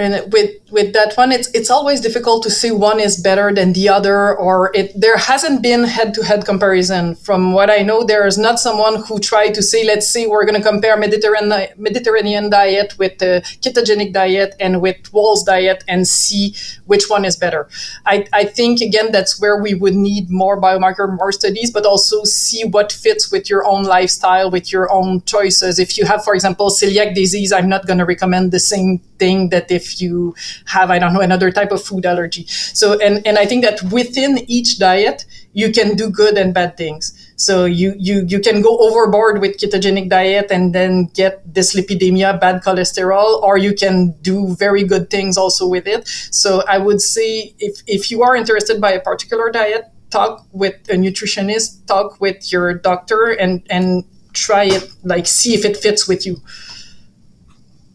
[SPEAKER 2] with that one. It's always difficult to say one is better than the other, or there hasn't been head-to-head comparison. From what I know, there is not someone who tried to say, let's say we're going to compare Mediterranean diet with the ketogenic diet and with Walls diet and see which one is better. I think, again, that's where we would need more biomarker, more studies, but also see what fits with your own lifestyle, with your own choices. If you have, for example, celiac disease, I'm not going to recommend the same thing that if you have, I don't know, another type of food allergy. So, and I think that within each diet, you can do good and bad things. So you can go overboard with ketogenic diet and then get dyslipidemia, bad cholesterol, or you can do very good things also with it. So I would say if you are interested by a particular diet, talk with a nutritionist, talk with your doctor, and try it, like see if it fits with you.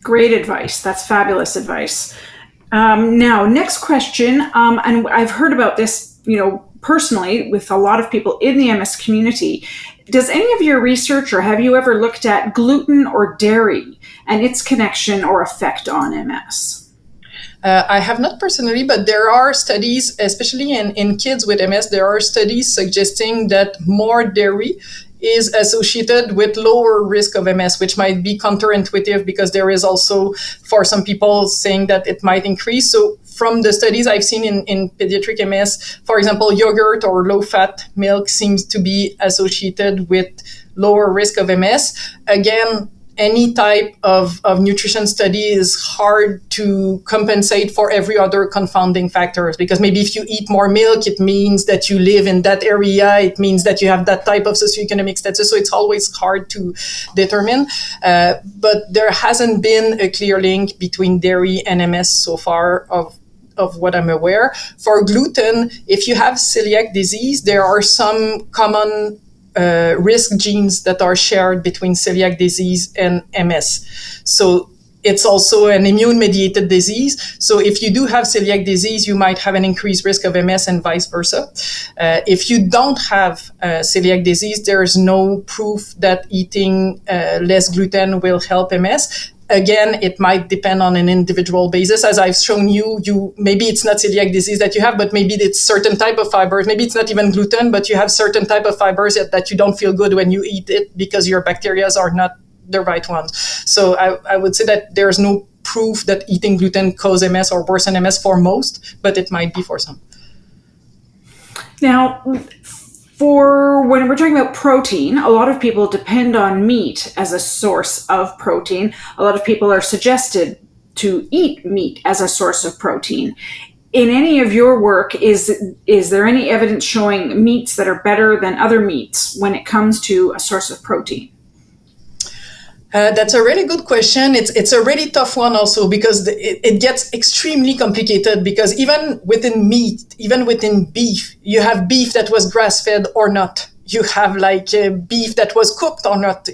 [SPEAKER 1] Great advice. That's fabulous advice. Now, next question, and I've heard about this, personally with a lot of people in the MS community. Does any of your research, or have you ever looked at gluten or dairy and its connection or effect on MS?
[SPEAKER 2] I have not personally, but there are studies, especially in kids with MS, there are studies suggesting that more dairy is associated with lower risk of MS, which might be counterintuitive because there is also, for some people, saying that it might increase. So from the studies I've seen in pediatric MS, for example, yogurt or low-fat milk seems to be associated with lower risk of MS. Again, any type of nutrition study is hard to compensate for every other confounding factors, because maybe if you eat more milk, it means that you live in that area, it means that you have that type of socioeconomic status. So it's always hard to determine. But there hasn't been a clear link between dairy and MS so far of what I'm aware. For gluten, if you have celiac disease, there are some common risk genes that are shared between celiac disease and MS. So it's also an immune-mediated disease. So if you do have celiac disease, you might have an increased risk of MS and vice versa. If you don't have celiac disease, there is no proof that eating less gluten will help MS. Again, it might depend on an individual basis. As I've shown you maybe it's not celiac disease that you have, but maybe it's certain type of fibers. Maybe it's not even gluten, but you have certain type of fibers that you don't feel good when you eat it because your bacteria are not the right ones. So I would say that there's no proof that eating gluten causes MS or worsen MS for most, but it might be for some.
[SPEAKER 1] Now, for when we're talking about protein, a lot of people depend on meat as a source of protein. A lot of people are suggested to eat meat as a source of protein. In any of your work, is there any evidence showing meats that are better than other meats when it comes to a source of protein?
[SPEAKER 2] That's a really good question. It's a really tough one also, because it gets extremely complicated, because even within meat, even within beef, you have beef that was grass-fed or not. you have like beef that was cooked or not,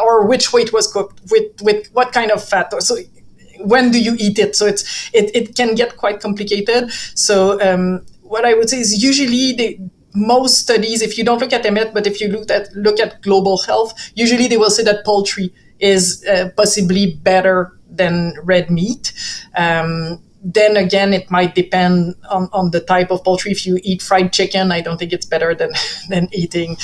[SPEAKER 2] or which way it was cooked, with what kind of fat. So when do you eat it? So it can get quite complicated. So what I would say is usually most studies, if you don't look at EMET, but if you look at global health, usually they will say that poultry is possibly better than red meat. Then again, it might depend on the type of poultry. If you eat fried chicken, I don't think it's better than eating,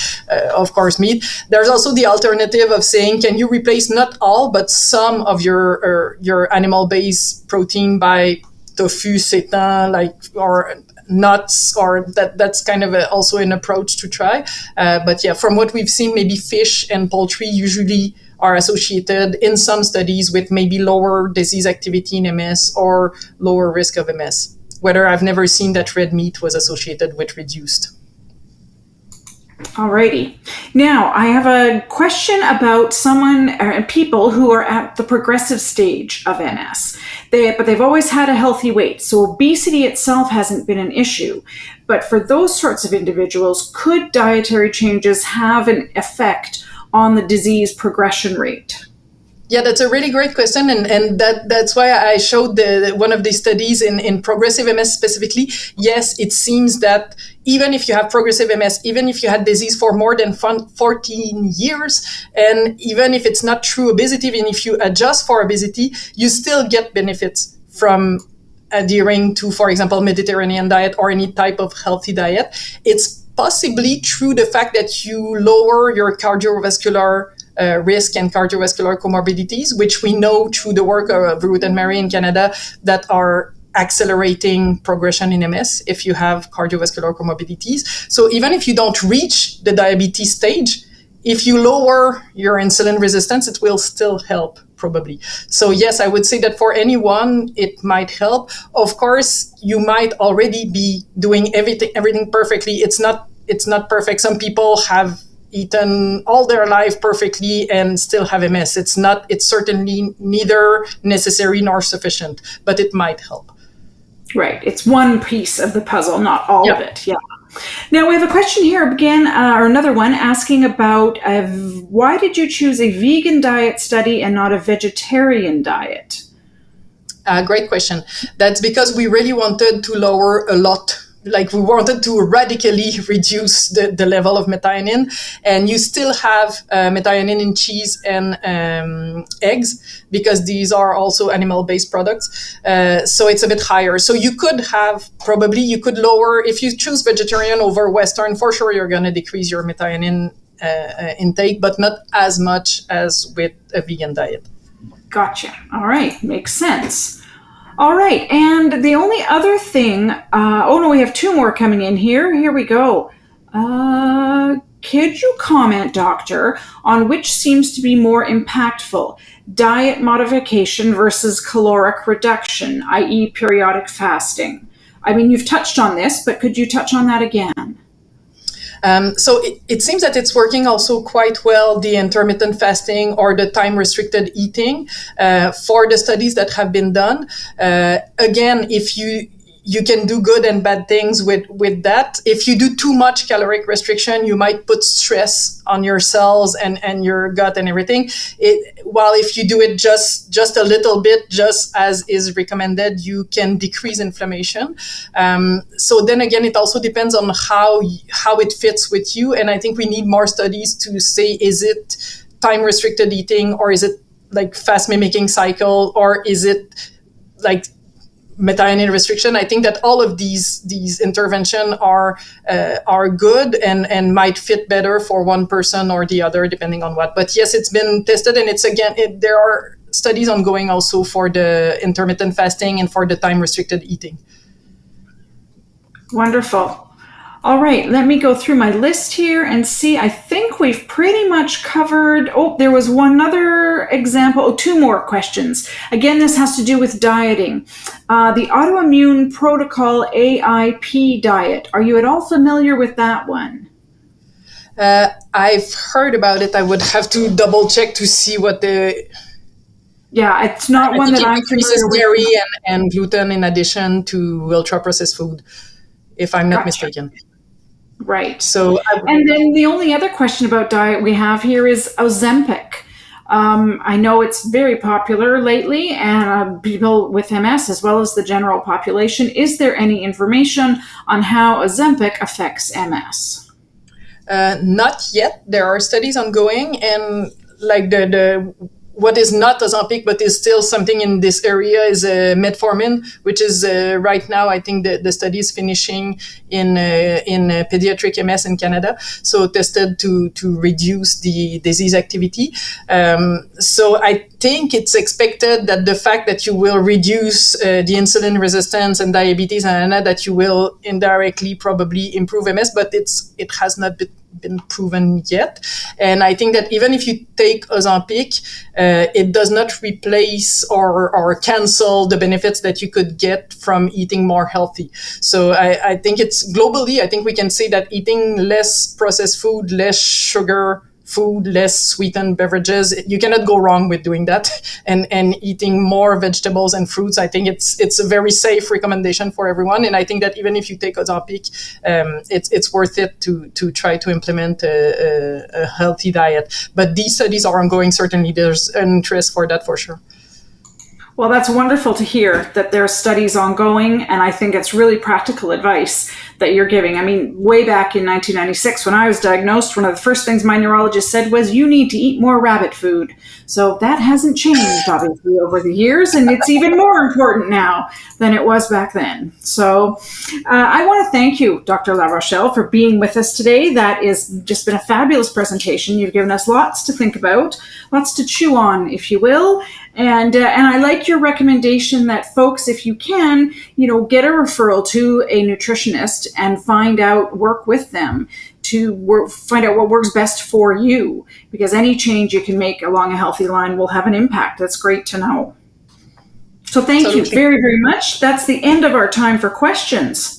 [SPEAKER 2] of course, meat. There's also the alternative of saying, can you replace not all, but some of your animal-based protein by tofu, seitan, or nuts, or that's kind of also an approach to try. But yeah, from what we've seen, maybe fish and poultry usually are associated in some studies with maybe lower disease activity in MS or lower risk of MS. Whether I've never seen that red meat was associated with reduced.
[SPEAKER 1] Alrighty. Now, I have a question about people who are at the progressive stage of MS. But they've always had a healthy weight, so obesity itself hasn't been an issue. But for those sorts of individuals, could dietary changes have an effect on the disease progression rate?
[SPEAKER 2] Yeah, that's a really great question, and that's why I showed one of the studies in progressive MS specifically. Yes, it seems that even if you have progressive MS, even if you had disease for more than 14 years, and even if it's not true obesity, even if you adjust for obesity, you still get benefits from adhering to, for example, Mediterranean diet or any type of healthy diet. It's possibly through the fact that you lower your cardiovascular risk and cardiovascular comorbidities, which we know through the work of Ruth and Mary in Canada that are accelerating progression in MS if you have cardiovascular comorbidities. So even if you don't reach the diabetes stage, if you lower your insulin resistance, it will still help probably. So yes, I would say that for anyone, it might help. Of course, you might already be doing everything perfectly. It's not perfect. Some people have eaten all their life perfectly and still have MS. It's certainly neither necessary nor sufficient, but it might help.
[SPEAKER 1] Right. It's one piece of the puzzle, not all of it. Yeah. Now we have a question here again, or another one asking about why did you choose a vegan diet study and not a vegetarian diet?
[SPEAKER 2] Great question. That's because we really wanted to lower a lot. Like we wanted to radically reduce the level of methionine, and you still have methionine in cheese and eggs because these are also animal-based products. So it's a bit higher. So you could lower, if you choose vegetarian over Western, for sure you're going to decrease your methionine intake, but not as much as with a vegan diet.
[SPEAKER 1] Gotcha. All right. Makes sense. All right, and the only other thing, we have two more coming in here. Here we go. Could you comment, doctor, on which seems to be more impactful, diet modification versus caloric reduction, i.e. periodic fasting? I mean, you've touched on this, but could you touch on that again?
[SPEAKER 2] So it seems that it's working also quite well, the intermittent fasting or the time-restricted eating for the studies that have been done. Again, if you can do good and bad things with that. If you do too much caloric restriction, you might put stress on your cells and your gut and everything. While if you do it just a little bit, just as is recommended, you can decrease inflammation. So then again, it also depends on how it fits with you. And I think we need more studies to say, is it time-restricted eating, or is it like fast mimicking cycle, or is it like methionine restriction? I think that all of these interventions are good and might fit better for one person or the other, depending on what. But yes, it's been tested, and there are studies ongoing also for the intermittent fasting and for the time-restricted eating.
[SPEAKER 1] Wonderful. All right, let me go through my list here and see. I think we've pretty much covered. Oh, there was one other example. Oh, two more questions. Again, this has to do with dieting. The autoimmune protocol AIP diet. Are you at all familiar with that one?
[SPEAKER 2] I've heard about it. I would have to double check to see what the...
[SPEAKER 1] Yeah, it's not one that I'm familiar with.
[SPEAKER 2] Dairy and gluten in addition to ultra-processed food, if I'm not mistaken.
[SPEAKER 1] Right.
[SPEAKER 2] So
[SPEAKER 1] And then the only other question about diet we have here is Ozempic. I know it's very popular lately, and people with MS as well as the general population. Is there any information on how Ozempic affects MS?
[SPEAKER 2] Not yet. There are studies ongoing, and like the what is not Ozempic but is still something in this area is metformin, which is right now I think the study is finishing in pediatric MS in Canada. So tested to reduce the disease activity. So I think it's expected that the fact that you will reduce the insulin resistance and diabetes and that you will indirectly probably improve MS, but it has not been proven yet. And I think that even if you take Ozempic, it does not replace or cancel the benefits that you could get from eating more healthy. So I think it's globally, I think we can say that eating less processed food, less sugar food, less sweetened beverages, you cannot go wrong with doing that. And eating more vegetables and fruits, I think it's a very safe recommendation for everyone. And I think that even if you take Ozempic, it's worth it to try to implement a healthy diet. But these studies are ongoing. Certainly there's an interest for that for sure.
[SPEAKER 1] Well, that's wonderful to hear that there are studies ongoing, and I think it's really practical advice that you're giving. I mean, way back in 1996, when I was diagnosed, one of the first things my neurologist said was, you need to eat more rabbit food. So that hasn't changed, obviously, over the years, and it's even more important now than it was back then. So I want to thank you, Dr. La Rochelle, for being with us today. That has just been a fabulous presentation. You've given us lots to think about, lots to chew on, if you will. And I like your recommendation that folks, if you can, get a referral to a nutritionist and work with them to find out what works best for you, because any change you can make along a healthy line will have an impact. That's great to know. So thank you very, very much. That's the end of our time for questions.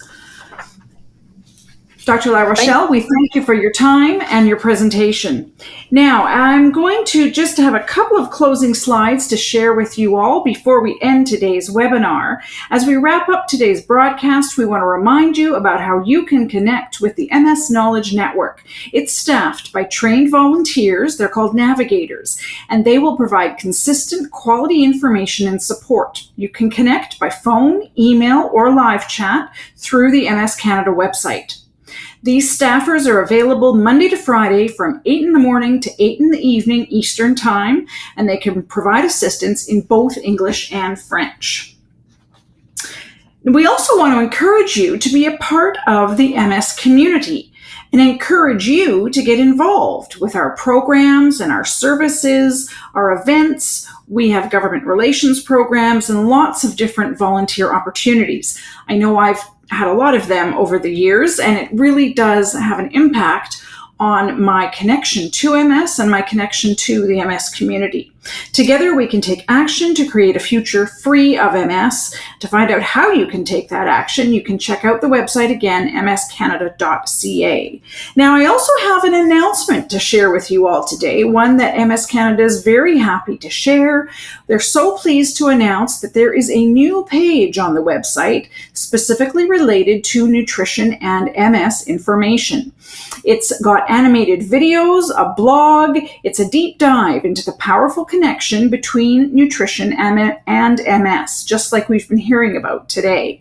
[SPEAKER 1] Dr. La Rochelle, we thank you for your time and your presentation. Now, I'm going to just have a couple of closing slides to share with you all before we end today's webinar. As we wrap up today's broadcast, we want to remind you about how you can connect with the MS Knowledge Network. It's staffed by trained volunteers, they're called navigators, and they will provide consistent quality information and support. You can connect by phone, email, or live chat through the MS Canada website. These staffers are available Monday to Friday from 8 in the morning to 8 in the evening Eastern Time, and they can provide assistance in both English and French. We also want to encourage you to be a part of the MS community and encourage you to get involved with our programs and our services, our events. We have government relations programs and lots of different volunteer opportunities. I know I've had a lot of them over the years, and it really does have an impact on my connection to MS and my connection to the MS community. Together, we can take action to create a future free of MS. To find out how you can take that action, you can check out the website again, mscanada.ca. Now, I also have an announcement to share with you all today, one that MS Canada is very happy to share. They're so pleased to announce that there is a new page on the website specifically related to nutrition and MS information. It's got animated videos, a blog. It's a deep dive into the powerful connection between nutrition and MS, just like we've been hearing about today.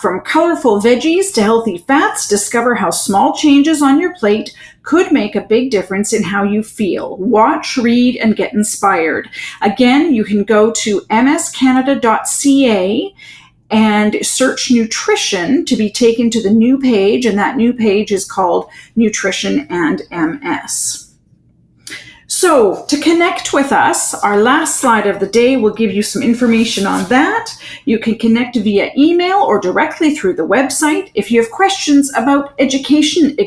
[SPEAKER 1] From colorful veggies to healthy fats, discover how small changes on your plate could make a big difference in how you feel. Watch, read, and get inspired. Again, you can go to mscanada.ca and search nutrition to be taken to the new page, and that new page is called Nutrition and MS. So to connect with us, our last slide of the day will give you some information on that. You can connect via email or directly through the website. If you have questions about education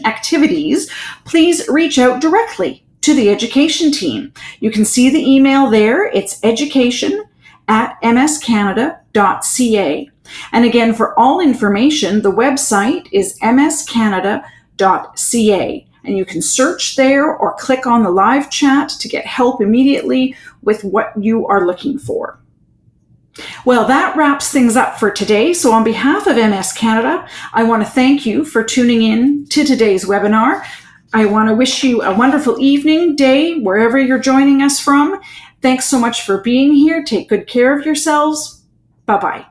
[SPEAKER 1] activities, please reach out directly to the education team. You can see the email there. It's education@mscanada.ca. And again, for all information, the website is mscanada.ca. And you can search there or click on the live chat to get help immediately with what you are looking for. Well, that wraps things up for today. So on behalf of MS Canada, I want to thank you for tuning in to today's webinar. I want to wish you a wonderful evening, day, wherever you're joining us from. Thanks so much for being here. Take good care of yourselves. Bye-bye.